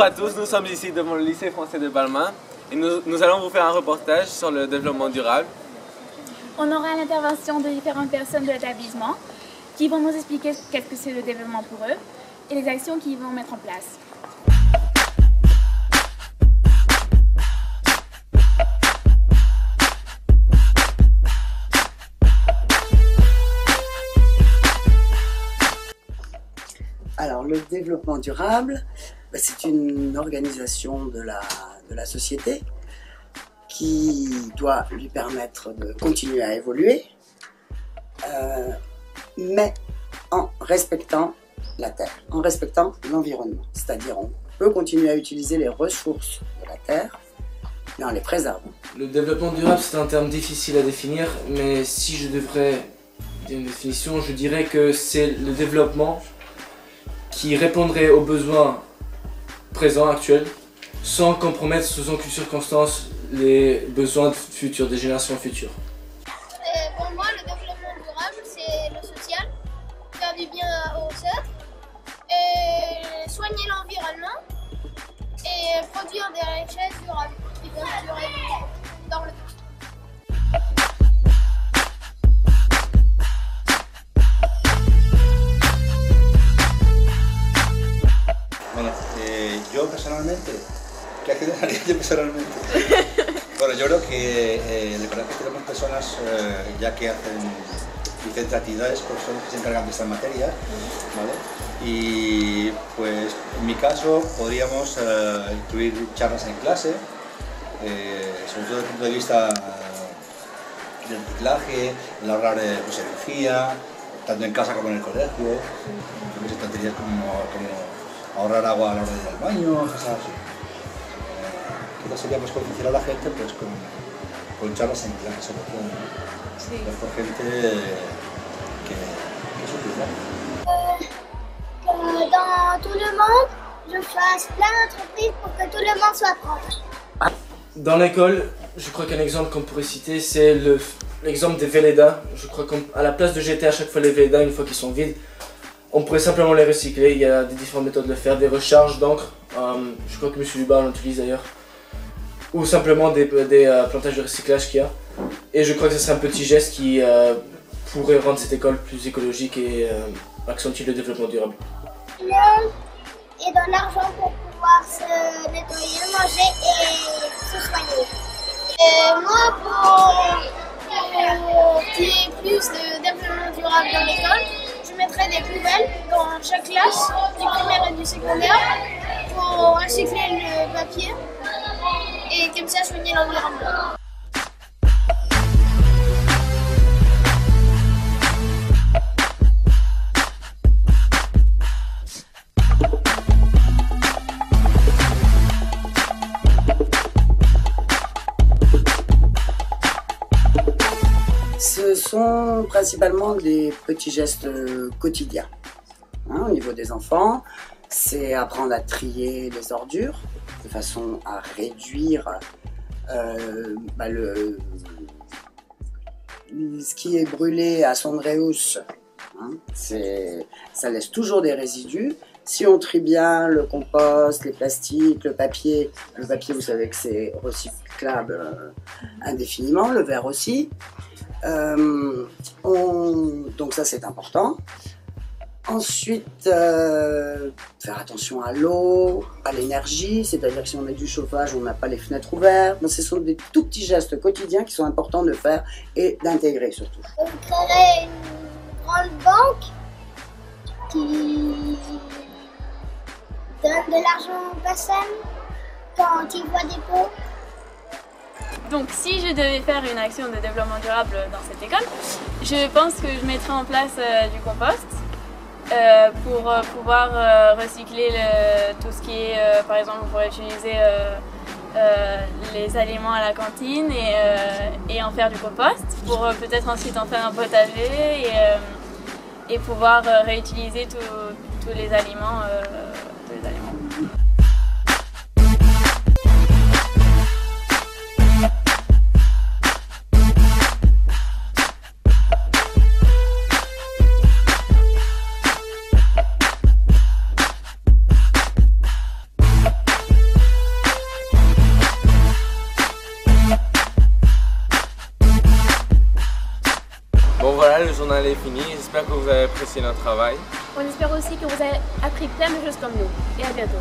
à tous, nous sommes ici devant le lycée français de Balmain et nous allons vous faire un reportage sur le développement durable. On aura l'intervention de différentes personnes de l'établissement qui vont nous expliquer qu'est-ce que c'est le développement pour eux et les actions qu'ils vont mettre en place. Alors, le développement durable, c'est une organisation de la société qui doit lui permettre de continuer à évoluer, mais en respectant la Terre, en respectant l'environnement. C'est-à-dire, on peut continuer à utiliser les ressources de la Terre, mais en les préservant. Le développement durable, c'est un terme difficile à définir, mais si je devrais dire une définition, je dirais que c'est le développement qui répondrait aux besoins présents, actuels, sans compromettre sous aucune circonstance les besoins futurs, des générations futures. Pour moi, le développement durable, c'est le social, faire du bien aux autres, soigner l'environnement et produire des richesses durables qui doivent durer dans le temps. Bueno, yo personalmente, ¿qué haría yo personalmente? Bueno, yo creo que recordar que tenemos personas ya que hacen diferentes actividades, pues son los que se encargan de estas materias, ¿vale? Y pues en mi caso podríamos incluir charlas en clase, sobre todo desde el punto de vista del reciclaje, el ahorrar pues, energía, tanto en casa como en el colegio, tonterías como ahorrar agua a la hora de ir al baño, cosas así. Quizás sería pues concienciar a la gente pues con charlas en clase, sobre todo, ¿no? Sí. Por gente que es útil, Que dans tout le monde, je fasse plein d'entreprises pour que tout le monde soit propre. Dans l'école, je crois qu'un exemple qu'on pourrait citer, c'est l'exemple des Vélédas. Je crois qu'à la place de jeter à chaque fois les Vélédas, une fois qu'ils sont vides, on pourrait simplement les recycler. Il y a des différentes méthodes de le faire, des recharges d'encre, je crois que M. Lubar l'utilise d'ailleurs, ou simplement des plantages de recyclage qu'il y a. Et je crois que ce serait un petit geste qui pourrait rendre cette école plus écologique et accentuer le développement durable. Et de l'argent pour pouvoir se nettoyer, manger et se soigner. Et moi, pour qu'il y ait plus de développement durable dans l'école, je mettrai des poubelles dans chaque classe, du primaire et du secondaire, pour recycler le papier et comme ça soigner l'environnement. Ce sont principalement des petits gestes quotidiens. Au niveau des enfants, c'est apprendre à trier les ordures de façon à réduire ce qui est brûlé à Sondreus. Ça laisse toujours des résidus. Si on trie bien le compost, les plastiques, le papier vous savez que c'est recyclable indéfiniment, le verre aussi. Donc ça c'est important. Ensuite, faire attention à l'eau, à l'énergie, c'est-à-dire que si on met du chauffage, on n'a pas les fenêtres ouvertes. Donc, ce sont des tout petits gestes quotidiens qui sont importants de faire et d'intégrer surtout. On créerait une grande banque qui donne de l'argent aux personnes quand ils voient des pots. Donc si je devais faire une action de développement durable dans cette école, je pense que je mettrais en place du compost pour pouvoir recycler tout ce qui est, par exemple, on pourrait utiliser les aliments à la cantine et en faire du compost pour peut-être ensuite en faire un potager et pouvoir réutiliser tous les aliments. voilà, le journal est fini. J'espère que vous avez apprécié notre travail. On espère aussi que vous avez appris plein de choses comme nous. Et à bientôt.